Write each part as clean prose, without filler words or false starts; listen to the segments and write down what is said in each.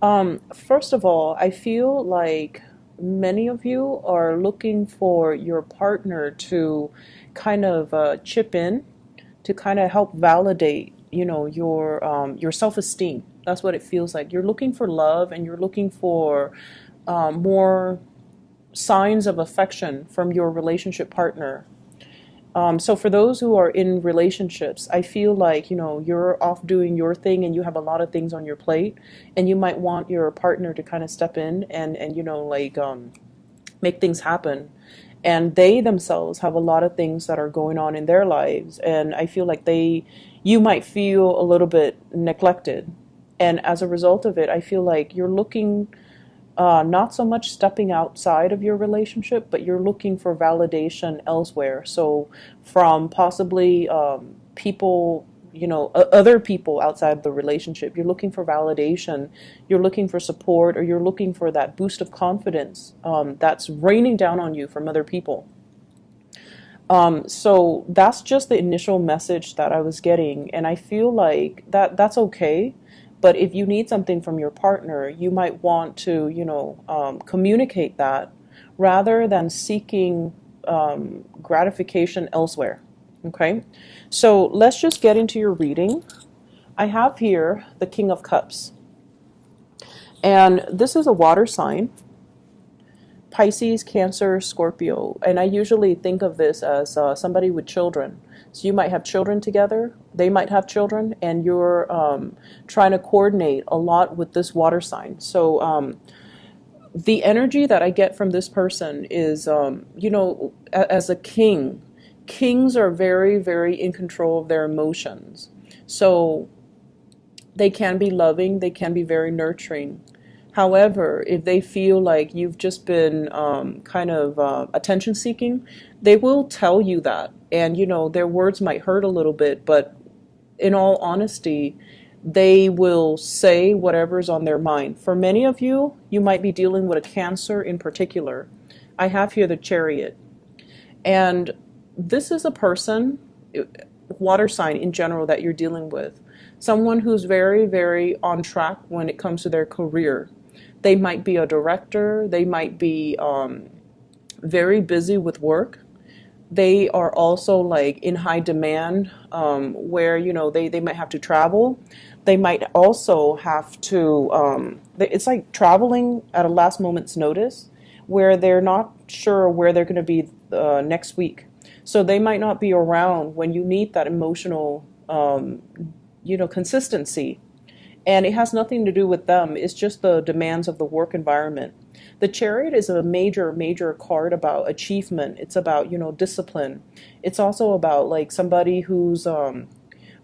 First of all, I feel like many of you are looking for your partner to kind of chip in to kind of help validate, your self-esteem. That's what it feels like. You're looking for love and you're looking for more signs of affection from your relationship partner. So for those who are in relationships, I feel like, you're off doing your thing and you have a lot of things on your plate and you might want your partner to kind of step in and make things happen. And they themselves have a lot of things that are going on in their lives. And I feel like you might feel a little bit neglected. And as a result of it, I feel like you're looking not so much stepping outside of your relationship, but you're looking for validation elsewhere. So, from possibly people, other people outside the relationship, you're looking for validation, you're looking for support, or you're looking for that boost of confidence that's raining down on you from other people. So that's just the initial message that I was getting, and I feel like that's okay. But if you need something from your partner, you might want to, communicate that rather than seeking gratification elsewhere. Okay, so let's just get into your reading. I have here the King of Cups, and this is a water sign. Pisces, Cancer, Scorpio. And I usually think of this as somebody with children. So you might have children together, they might have children, and you're trying to coordinate a lot with this water sign. So the energy that I get from this person is, as a king, kings are very, very in control of their emotions. So they can be loving, they can be very nurturing. However, if they feel like you've just been kind of attention seeking, they will tell you that. And, their words might hurt a little bit, but in all honesty, they will say whatever's on their mind. For many of you, you might be dealing with a Cancer in particular. I have here the Chariot. And this is a person, water sign in general, that you're dealing with. Someone who's very, very on track when it comes to their career. They might be a director. They might be very busy with work. They are also like in high demand where, they might have to travel. They might also have to, it's like traveling at a last moment's notice where they're not sure where they're going to be next week. So they might not be around when you need that emotional, consistency. And it has nothing to do with them. It's just the demands of the work environment. The Chariot is a major, major card about achievement. It's about, discipline. It's also about like somebody who's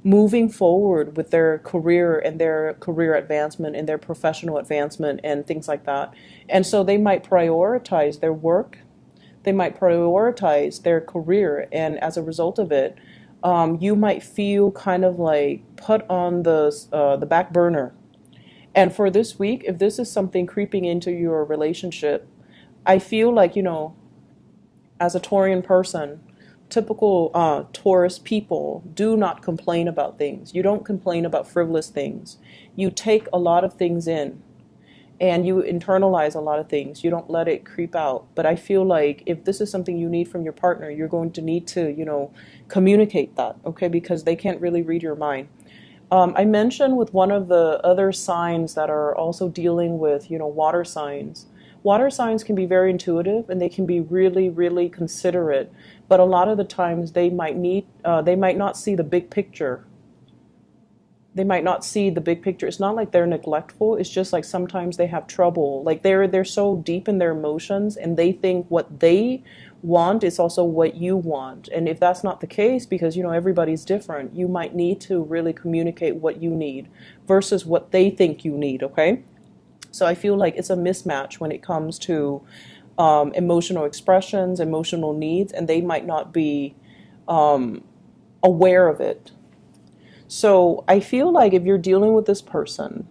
moving forward with their career and their career advancement and their professional advancement and things like that. And so they might prioritize their work. They might prioritize their career. And as a result of it, you might feel kind of like put on the back burner. And for this week, if this is something creeping into your relationship, I feel like, as a Taurian person, typical Taurus people do not complain about things. You don't complain about frivolous things. You take a lot of things in and you internalize a lot of things. You don't let it creep out. But I feel like if this is something you need from your partner, you're going to need to, communicate that, okay? Because they can't really read your mind. I mentioned with one of the other signs that are also dealing with, water signs. Water signs can be very intuitive and they can be really, really considerate. But a lot of the times they might not see the big picture. They might not see the big picture. It's not like they're neglectful. It's just like sometimes they have trouble. Like they're so deep in their emotions and they think what they want is also what you want. And if that's not the case, because everybody's different, you might need to really communicate what you need versus what they think you need, okay? So I feel like it's a mismatch when it comes to emotional expressions, emotional needs, and they might not be aware of it. So I feel like if you're dealing with this person,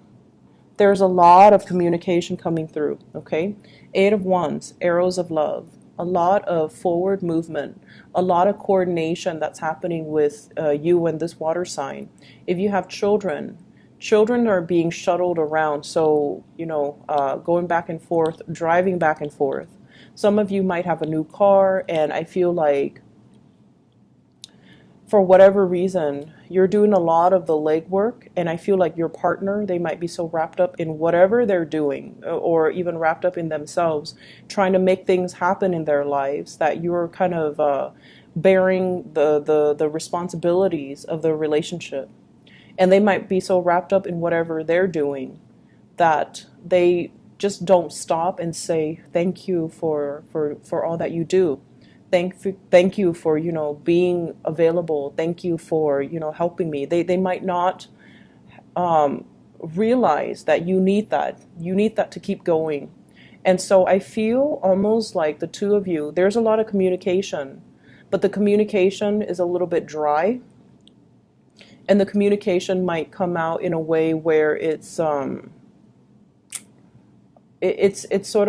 there's a lot of communication coming through, okay? Eight of Wands, arrows of love, a lot of forward movement, a lot of coordination that's happening with you and this water sign. If you have children, Children are being shuttled around, so, going back and forth, driving back and forth. Some of you might have a new car, and I feel like for whatever reason, you're doing a lot of the legwork, and I feel like your partner, they might be so wrapped up in whatever they're doing, or even wrapped up in themselves, trying to make things happen in their lives, that you're kind of bearing the responsibilities of the relationship. And they might be so wrapped up in whatever they're doing that they just don't stop and say thank you for all that you do. Thank you for, being available. Thank you for, helping me. They might not um, realize that you need that. You need that to keep going. And so I feel almost like the two of you, there's a lot of communication, but the communication is a little bit dry, and the communication might come out in a way where it's sort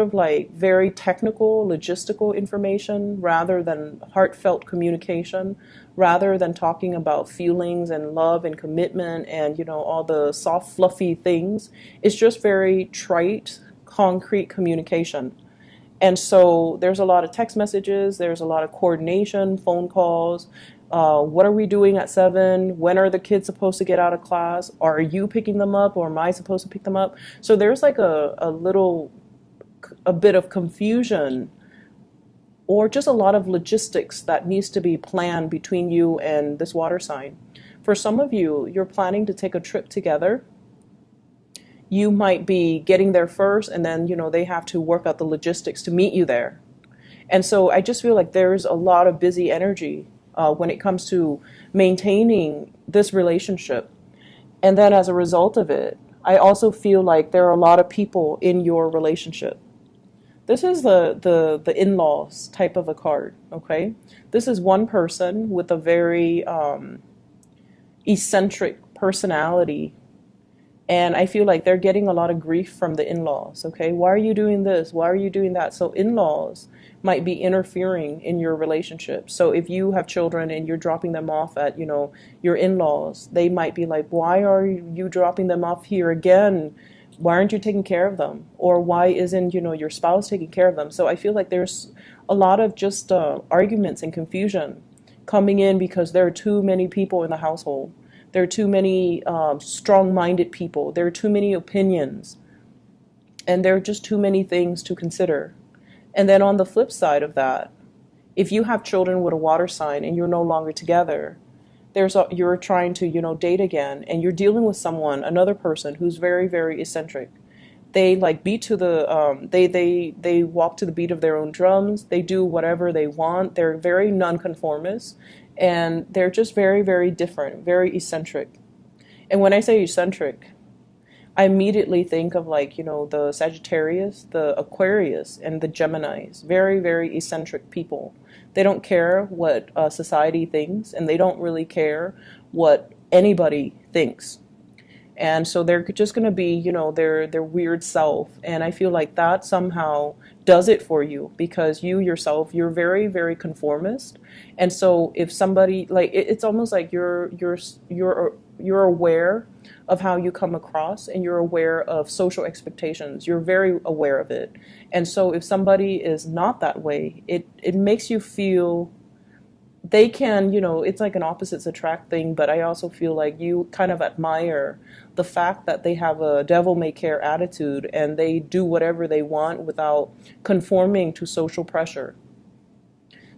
of like very technical, logistical information rather than heartfelt communication, rather than talking about feelings and love and commitment and, all the soft, fluffy things. It's just very trite, concrete communication. And so there's a lot of text messages, there's a lot of coordination, phone calls. What are we doing at 7? When are the kids supposed to get out of class? Are you picking them up, or am I supposed to pick them up? So there's like a bit of confusion, or just a lot of logistics that needs to be planned between you and this water sign. For some of you, you're planning to take a trip together. You might be getting there first, and then, they have to work out the logistics to meet you there. And so I just feel like there's a lot of busy energy when it comes to maintaining this relationship. And then as a result of it, I also feel like there are a lot of people in your relationship. This is the in-laws type of a card, okay? This is one person with a very eccentric personality, and I feel like they're getting a lot of grief from the in-laws, okay? Why are you doing this? Why are you doing that? So in-laws might be interfering in your relationship. So if you have children and you're dropping them off at, your in-laws, they might be like, why are you dropping them off here again? Why aren't you taking care of them? Or why isn't, your spouse taking care of them? So I feel like there's a lot of just arguments and confusion coming in because there are too many people in the household. There are too many strong-minded people. There are too many opinions. And there are just too many things to consider. And then on the flip side of that, if you have children with a water sign and you're no longer together, you're trying to, date again, and you're dealing with someone, another person who's very, very eccentric. They like beat to the, they walk to the beat of their own drums. They do whatever they want. They're very nonconformist, and they're just very, very different, very eccentric. And when I say eccentric, I immediately think of like, the Sagittarius, the Aquarius, and the Geminis. Very, very eccentric people. They don't care what society thinks, and they don't really care what anybody thinks. And so they're just going to be, their weird self. And I feel like that somehow does it for you, because you yourself, you're very, very conformist. And so if somebody, like, it's almost like you're aware of how you come across, and you're aware of social expectations. You're very aware of it. And so if somebody is not that way, it makes you feel they can, it's like an opposites attract thing, but I also feel like you kind of admire the fact that they have a devil may care attitude, and they do whatever they want without conforming to social pressure.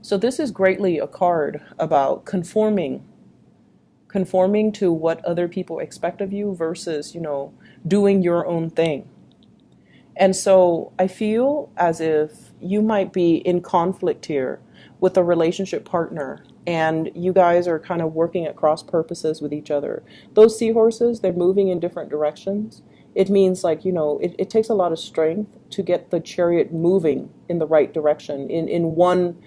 So this is greatly a card about conforming to what other people expect of you versus, doing your own thing. And so I feel as if you might be in conflict here with a relationship partner, and you guys are kind of working at cross purposes with each other. Those seahorses, they're moving in different directions. It means like, it takes a lot of strength to get the chariot moving in the right direction, in one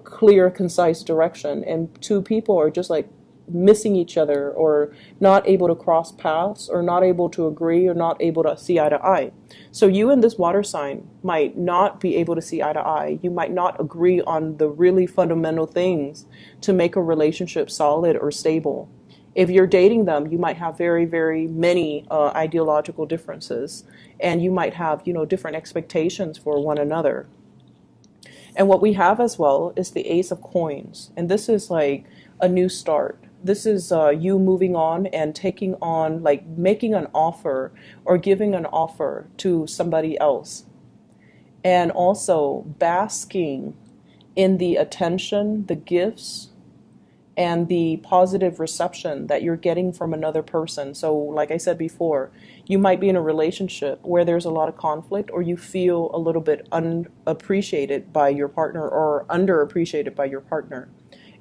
clear, concise direction. And two people are just like missing each other, or not able to cross paths, or not able to agree, or not able to see eye to eye. So you and this water sign might not be able to see eye to eye. You might not agree on the really fundamental things to make a relationship solid or stable. If you're dating them, you might have very, very many ideological differences, and you might have, different expectations for one another. And what we have as well is the Ace of Coins. And this is like a new start. This is you moving on and taking on, like making an offer or giving an offer to somebody else. And also basking in the attention, the gifts, and the positive reception that you're getting from another person. So, like I said before, you might be in a relationship where there's a lot of conflict, or you feel a little bit unappreciated by your partner or underappreciated by your partner.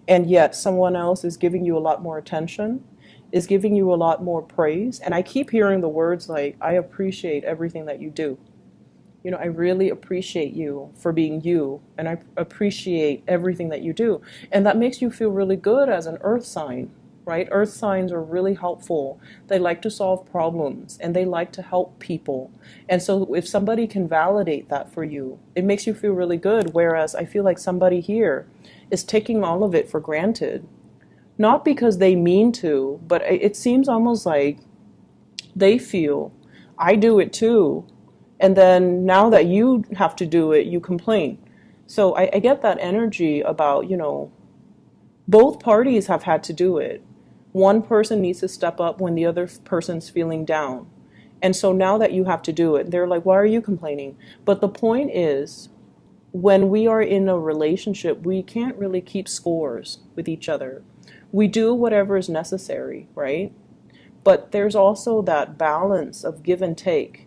And yet, someone else is giving you a lot more attention, is giving you a lot more praise. And I keep hearing the words like, I appreciate everything that you do. I really appreciate you for being you, and I appreciate everything that you do. And that makes you feel really good as an earth sign, right? Earth signs are really helpful. They like to solve problems and they like to help people. And so if somebody can validate that for you, it makes you feel really good. Whereas I feel like somebody here is taking all of it for granted, not because they mean to, but it seems almost like they feel, I do it too. And then now that you have to do it, you complain. So I get that energy about, both parties have had to do it. One person needs to step up when the other person's feeling down. And so now that you have to do it, they're like, why are you complaining? But the point is, when we are in a relationship, we can't really keep scores with each other. We do whatever is necessary, right? But there's also that balance of give and take.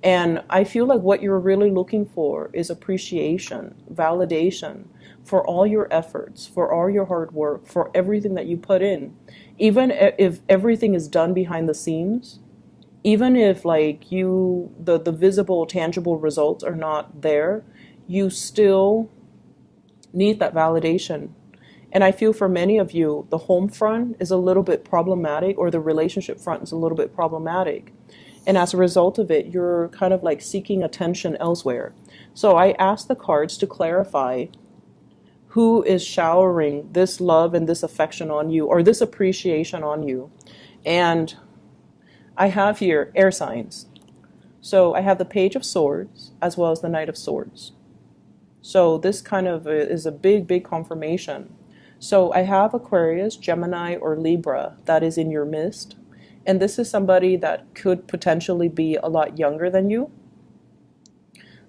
And I feel like what you're really looking for is appreciation, validation for all your efforts, for all your hard work, for everything that you put in. Even if everything is done behind the scenes, even if like the visible, tangible results are not there, you still need that validation. And I feel for many of you, the home front is a little bit problematic, or the relationship front is a little bit problematic. And as a result of it, you're kind of like seeking attention elsewhere. So I asked the cards to clarify who is showering this love and this affection on you, or this appreciation on you. And I have here air signs. So I have the Page of Swords as well as the Knight of Swords. So this kind of is a big, big confirmation. So I have Aquarius, Gemini, or Libra that is in your midst. And this is somebody that could potentially be a lot younger than you.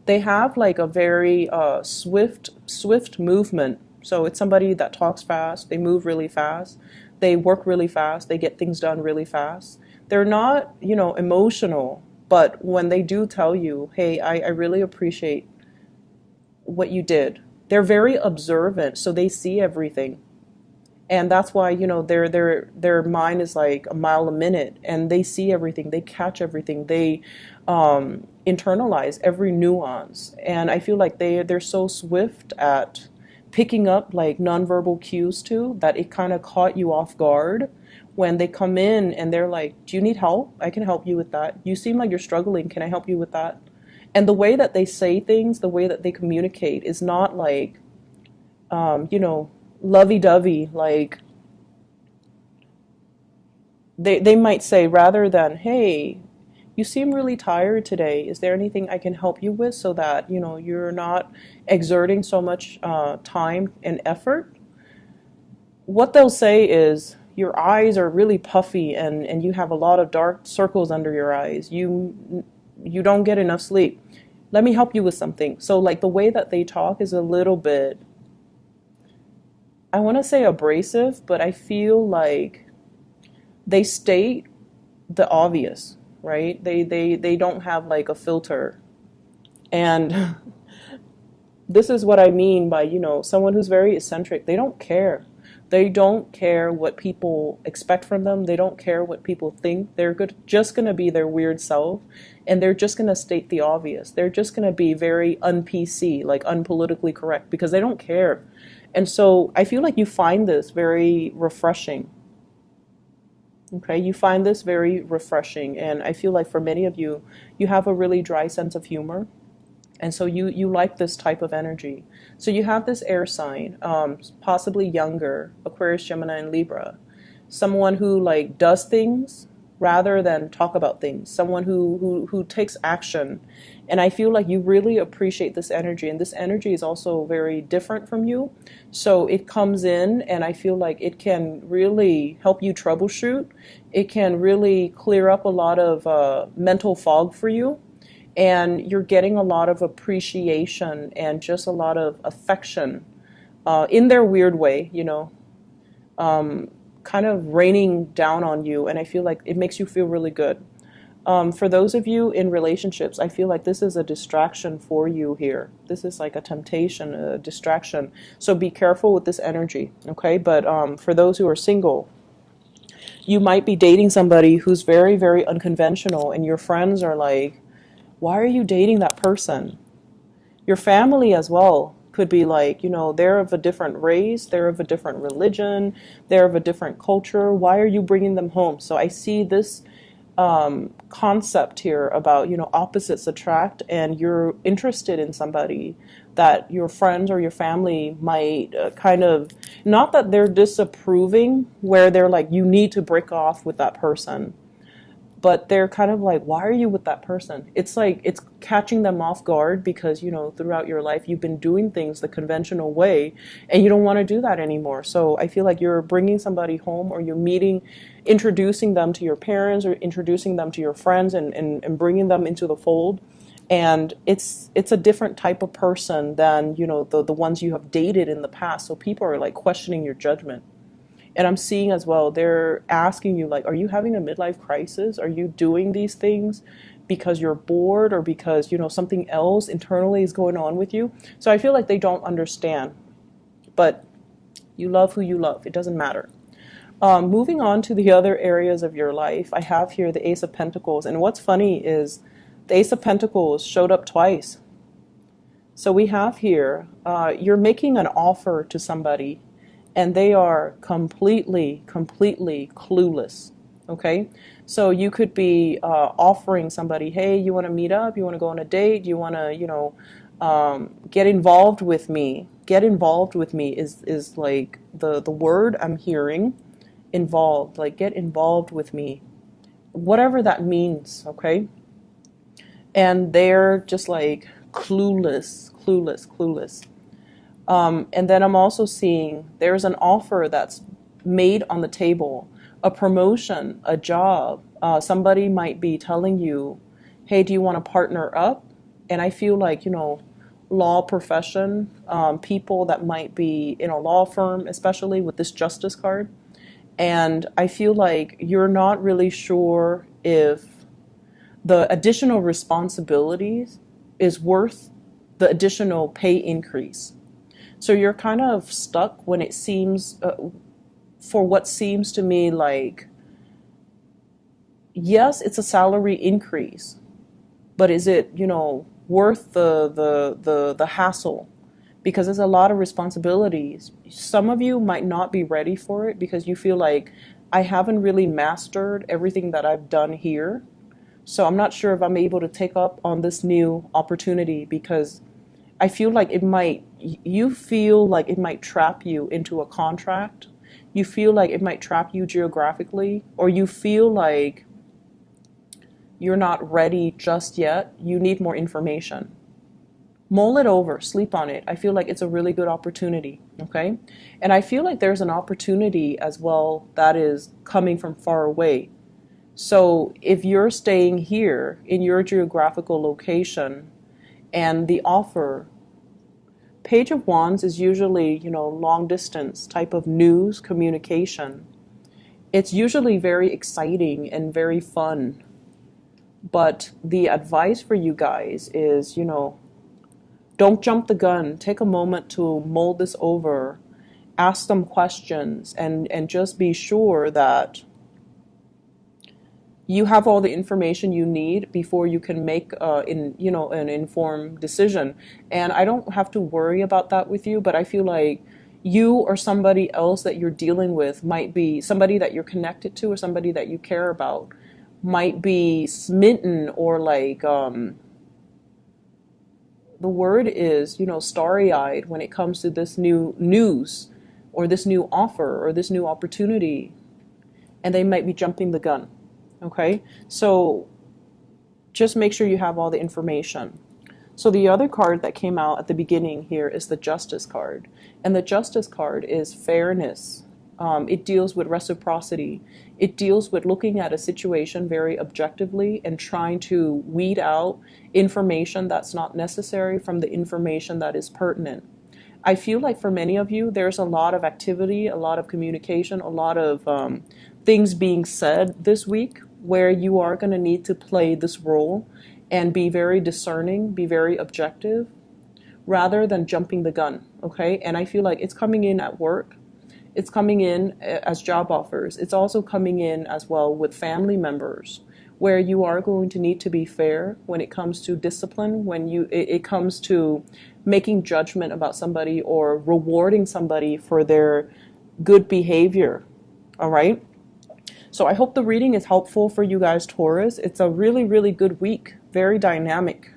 They have like a very swift movement. So it's somebody that talks fast. They move really fast. They work really fast. They get things done really fast. They're not, emotional. But when they do tell you, hey, I really appreciate what you did. They're very observant. So they see everything. And that's why, their mind is like a mile a minute, and they see everything, they catch everything, they internalize every nuance. And I feel like they're so swift at picking up like nonverbal cues too, that it kind of caught you off guard when they come in and they're like, do you need help? I can help you with that. You seem like you're struggling. Can I help you with that? And the way that they say things, the way that they communicate is not like, lovey-dovey, like they might say, rather than, hey, you seem really tired today, is there anything I can help you with so that you're not exerting so much time and effort? What they'll say is, your eyes are really puffy and you have a lot of dark circles under your eyes, you don't get enough sleep, let me help you with something. So like the way that they talk is a little bit, I want to say abrasive, but I feel like they state the obvious, right? They don't have like a filter. And this is what I mean by, someone who's very eccentric. They don't care. They don't care what people expect from them. They don't care what people think. They're just going to be their weird self, and they're just going to state the obvious. They're just going to be very un-PC, like unpolitically correct, because they don't care. And so I feel like you find this very refreshing. Okay, you find this very refreshing. And I feel like for many of you, you have a really dry sense of humor. And so you like this type of energy. So you have this air sign, possibly younger, Aquarius, Gemini, and Libra. someone who like does things rather than talk about things, someone who takes action. And I feel like you really appreciate this energy, and this energy is also very different from you. So it comes in, and I feel like it can really help you troubleshoot. It can really clear up a lot of mental fog for you, and you're getting a lot of appreciation and just a lot of affection in their weird way, kind of raining down on you. And I feel like it makes you feel really good. For those of you in relationships, I feel like this is a distraction for you here. This is like a temptation, a distraction. So be careful with this energy, okay? But for those who are single, you might be dating somebody who's very, very unconventional, and your friends are like, why are you dating that person? Your family as well could be like, they're of a different race, they're of a different religion, they're of a different culture. Why are you bringing them home? So I see this concept here about, opposites attract, and you're interested in somebody that your friends or your family might kind of, not that they're disapproving, where they're like, you need to break off with that person, but they're kind of like, why are you with that person? It's like, it's catching them off guard because, throughout your life, you've been doing things the conventional way, and you don't want to do that anymore. So I feel like you're bringing somebody home, or you're introducing them to your parents, or introducing them to your friends, and bringing them into the fold. And it's a different type of person than, the ones you have dated in the past. So people are like questioning your judgment. And I'm seeing as well, they're asking you, like, are you having a midlife crisis? Are you doing these things because you're bored, or because, something else internally is going on with you? So I feel like they don't understand. But you love who you love. It doesn't matter. Moving on to the other areas of your life, I have here the Ace of Pentacles. And what's funny is the Ace of Pentacles showed up twice. So we have here, you're making an offer to somebody, and they are completely clueless, okay? So you could be offering somebody, hey, you want to meet up? You want to go on a date? You want to, get involved with me? Get involved with me is like the word I'm hearing, involved, like get involved with me, whatever that means, okay? And they're just like clueless. And then I'm also seeing there's an offer that's made on the table, a promotion, a job. Somebody might be telling you, hey, do you want to partner up? And I feel like, law profession, people that might be in a law firm, especially with this Justice card. And I feel like you're not really sure if the additional responsibilities is worth the additional pay increase. So you're kind of stuck when it seems, for what seems to me like, yes, it's a salary increase, but is it, worth the hassle? Because there's a lot of responsibilities. Some of you might not be ready for it because you feel like, I haven't really mastered everything that I've done here. So I'm not sure if I'm able to take up on this new opportunity, because I feel like you feel like it might trap you into a contract. You feel like it might trap you geographically, or you feel like you're not ready just yet. You need more information. Mull it over, sleep on it. I feel like it's a really good opportunity, okay? And I feel like there's an opportunity as well that is coming from far away. So if you're staying here in your geographical location, and the offer, Page of Wands is usually, long distance type of news communication. It's usually very exciting and very fun. But the advice for you guys is, don't jump the gun. Take a moment to mull this over, ask them questions, and just be sure that you have all the information you need before you can make an informed decision. And I don't have to worry about that with you, but I feel like you or somebody else that you're dealing with might be somebody that you're connected to, or somebody that you care about might be smitten, or like the word is, starry-eyed when it comes to this new news, or this new offer, or this new opportunity. and they might be jumping the gun. Okay, so just make sure you have all the information. So the other card that came out at the beginning here is the Justice card. And the Justice card is fairness. It deals with reciprocity. It deals with looking at a situation very objectively and trying to weed out information that's not necessary from the information that is pertinent. I feel like for many of you, there's a lot of activity, a lot of communication, a lot of things being said this week where you are going to need to play this role and be very discerning, be very objective, rather than jumping the gun, okay? And I feel like it's coming in at work. It's coming in as job offers. It's also coming in as well with family members, where you are going to need to be fair when it comes to discipline, when it comes to making judgment about somebody or rewarding somebody for their good behavior, all right? So I hope the reading is helpful for you guys, Taurus. It's a really, really good week, very dynamic.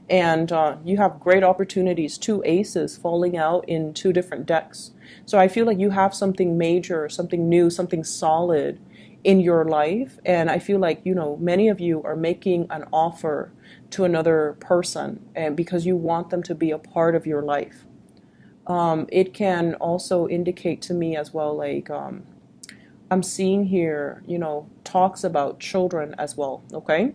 And you have great opportunities, 2 aces falling out in 2 different decks. So I feel like you have something major, something new, something solid in your life. And I feel like, many of you are making an offer to another person and because you want them to be a part of your life. It can also indicate to me as well, like, I'm seeing here, talks about children as well, okay?